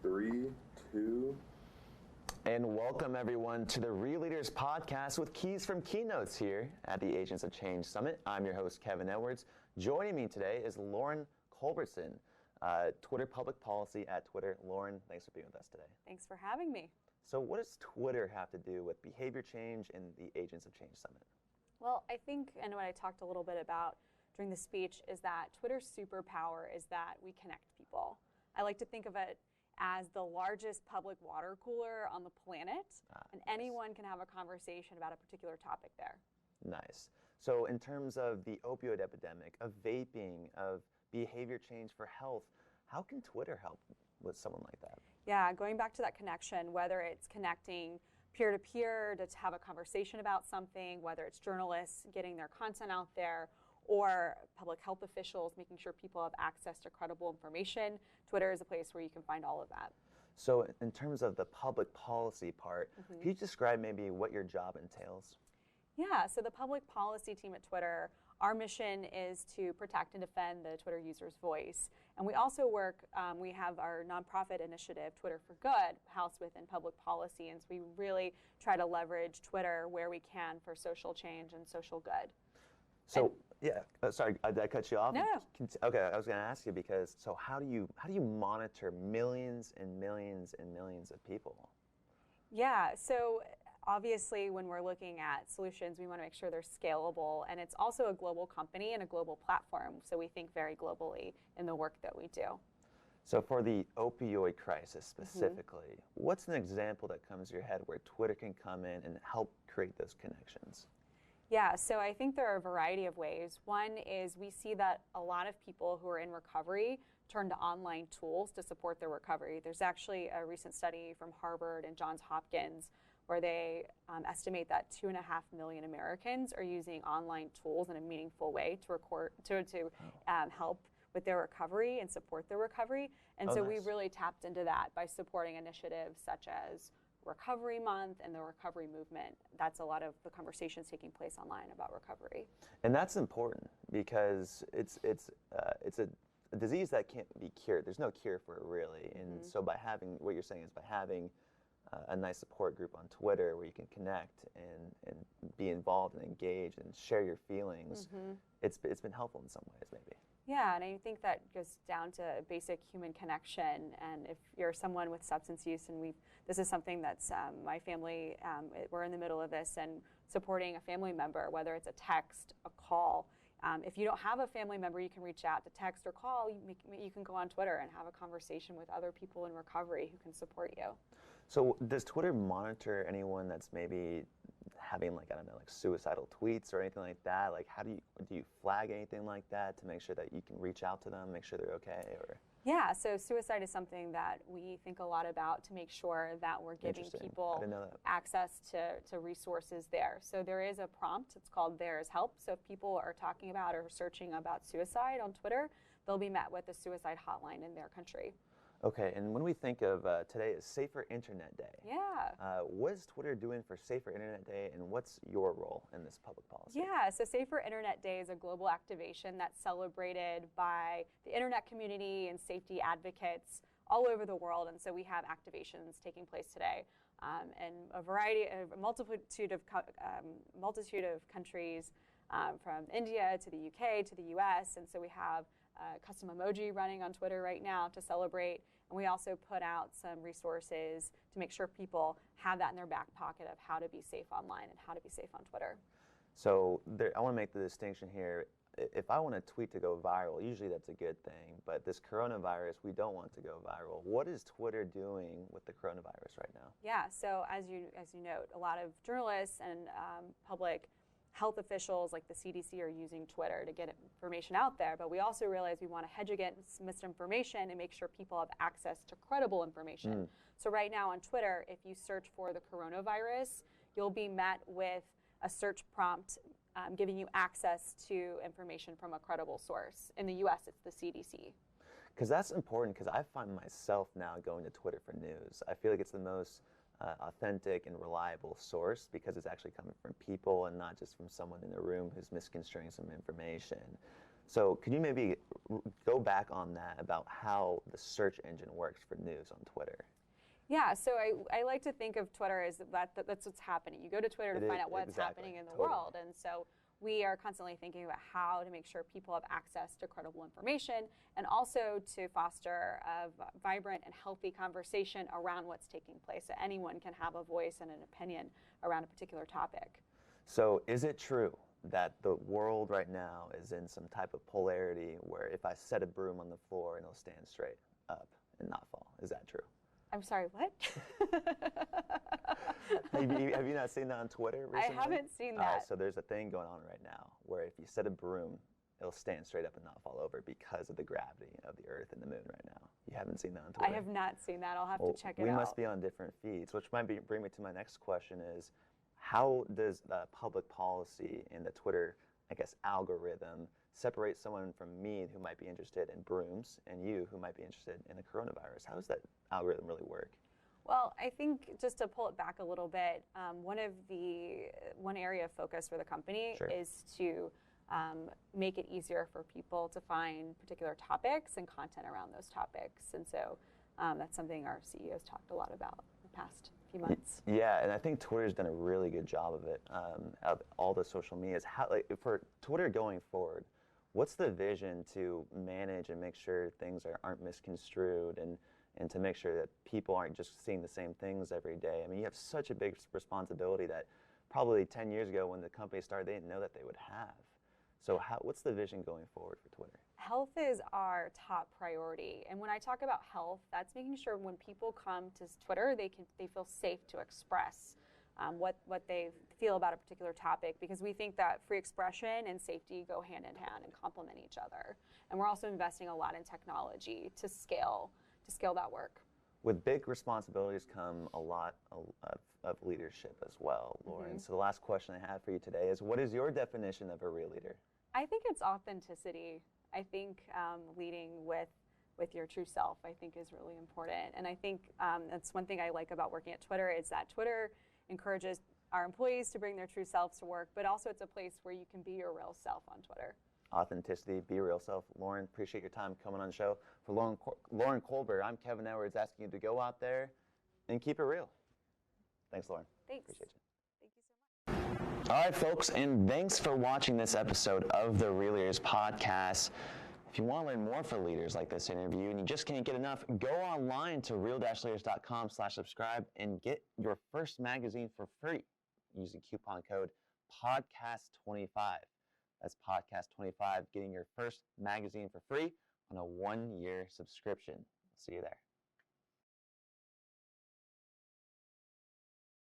3, 2. And welcome everyone to the Real Leaders Podcast with keys from keynotes here at the Agents of Change Summit. I'm your host, Kevin Edwards. Joining me today is Lauren Culbertson, Twitter Public Policy at Twitter. Lauren, thanks for being with us today. Thanks for having me. So what does Twitter have to do with behavior change and the Agents of Change Summit? Well, I think, and what I talked a little bit about during the speech, is that Twitter's superpower is that we connect people. I like to think of it as the largest public water cooler on the planet, and anyone can have a conversation about a particular topic there. Nice. So in terms of the opioid epidemic, of vaping, of behavior change for health, how can Twitter help with someone like that? Yeah, going back to that connection, whether it's connecting peer-to-peer to have a conversation about something, whether it's journalists getting their content out there, or public health officials making sure people have access to credible information, Twitter is a place where you can find all of that. So in terms of the public policy part, can you describe maybe what your job entails? Yeah, so the public policy team at Twitter, our mission is to protect and defend the Twitter user's voice. And we also work, we have our nonprofit initiative, Twitter for Good, housed within public policy. And so we really try to leverage Twitter where we can for social change and social good. So, sorry, did I cut you off? No. Okay, I was going to ask you because, so how do you monitor millions and millions and millions of people? Yeah, so obviously when we're looking at solutions, we want to make sure they're scalable, and it's also a global company and a global platform, so we think very globally in the work that we do. So for the opioid crisis specifically, what's an example that comes to your head where Twitter can come in and help create those connections? Yeah, so I think there are a variety of ways. One is we see that a lot of people who are in recovery turn to online tools to support their recovery. There's actually a recent study from Harvard and Johns Hopkins where they estimate that 2.5 million Americans are using online tools in a meaningful way to help with their recovery and support their recovery. And so we really tapped into that by supporting initiatives such as Recovery Month and the recovery movement. That's a lot of the conversations taking place online about recovery. And that's important because it's a disease that can't be cured. There's no cure for it really. And so by having, what you're saying is by having a nice support group on Twitter where you can connect and be involved and engage and share your feelings, it's been helpful in some ways maybe. Yeah, and I think that goes down to basic human connection. And if you're someone with substance use, and this is something that's my family, we're in the middle of this and supporting a family member, whether it's a text, a call. If you don't have a family member you can reach out to text or call, you can go on Twitter and have a conversation with other people in recovery who can support you. So does Twitter monitor anyone that's maybe having like suicidal tweets or anything like that? Like how do you flag anything like that to make sure that you can reach out to them, make sure they're okay? Or yeah, so suicide is something that we think a lot about to make sure that we're giving people access to resources there. So there is a prompt, it's called There Is Help. So if people are talking about or searching about suicide on Twitter, they'll be met with a suicide hotline in their country. Okay, and when we think of today is Safer Internet Day. Yeah. What is Twitter doing for Safer Internet Day, and what's your role in this public policy? Yeah, so Safer Internet Day is a global activation that's celebrated by the internet community and safety advocates all over the world, and so we have activations taking place today in a multitude of countries, from India to the UK to the US, and so we have custom emoji running on Twitter right now to celebrate, and we also put out some resources to make sure people have that in their back pocket of how to be safe online and how to be safe on Twitter. So I want to make the distinction here. If I want a tweet to go viral, usually that's a good thing, but this coronavirus, we don't want to go viral. What is Twitter doing with the coronavirus right now? Yeah, so as you note, a lot of journalists and public health officials like the CDC are using Twitter to get information out there, but we also realize we want to hedge against misinformation and make sure people have access to credible information. So right now on Twitter, if you search for the coronavirus, you'll be met with a search prompt giving you access to information from a credible source. In the US, it's the CDC. Because that's important, because I find myself now going to Twitter for news. I feel like it's the most authentic and reliable source because it's actually coming from people and not just from someone in a room who's misconstruing some information. So could you maybe go back on that about how the search engine works for news on Twitter? Yeah, so I like to think of Twitter as that's what's happening. You go to Twitter to find out what's happening in the world. And so we are constantly thinking about how to make sure people have access to credible information and also to foster a vibrant and healthy conversation around what's taking place, so anyone can have a voice and an opinion around a particular topic. So is it true that the world right now is in some type of polarity where if I set a broom on the floor and it'll stand straight up and not fall? Is that true? I'm sorry, what? Have you not seen that on Twitter recently? I haven't seen that. So there's a thing going on right now where if you set a broom, it'll stand straight up and not fall over because of the gravity of the Earth and the Moon right now. You haven't seen that on Twitter? I have not seen that. I'll have to check it out. We must be on different feeds, which might bring me to my next question is, how does public policy in the Twitter, I guess, algorithm separate someone from me who might be interested in brooms and you who might be interested in the coronavirus? How does that algorithm really work? Well, I think just to pull it back a little bit, one area of focus for the company is to make it easier for people to find particular topics and content around those topics. And so that's something our CEO's talked a lot about in the past few months. Yeah, and I think Twitter's done a really good job of it, of all the social medias. How, like, for Twitter going forward, what's the vision to manage and make sure things aren't misconstrued and to make sure that people aren't just seeing the same things every day? I mean, you have such a big responsibility that probably 10 years ago when the company started, they didn't know that they would have. So what's the vision going forward for Twitter? Health is our top priority. And when I talk about health, that's making sure when people come to Twitter, they feel safe to express what they feel about a particular topic, because we think that free expression and safety go hand in hand and complement each other. And we're also investing a lot in technology to scale that work. With big responsibilities come a lot of leadership as well, Lauren. So the last question I have for you today is, what is your definition of a real leader? I think it's authenticity. I think leading with your true self, I think, is really important. And I think that's one thing I like about working at Twitter, is that Twitter encourages our employees to bring their true selves to work, but also it's a place where you can be your real self on Twitter. Authenticity, be your real self. Lauren, appreciate your time coming on the show. For Lauren Colbert, I'm Kevin Edwards, asking you to go out there and keep it real. Thanks, Lauren. Thanks. Appreciate you. Thank you so much. All right, folks, and thanks for watching this episode of the Real Leaders Podcast. If you want to learn more from leaders like this interview and you just can't get enough, go online to real-leaders.com/subscribe and get your first magazine for free using coupon code PODCAST25. That's Podcast25, getting your first magazine for free on a 1-year subscription. See you there.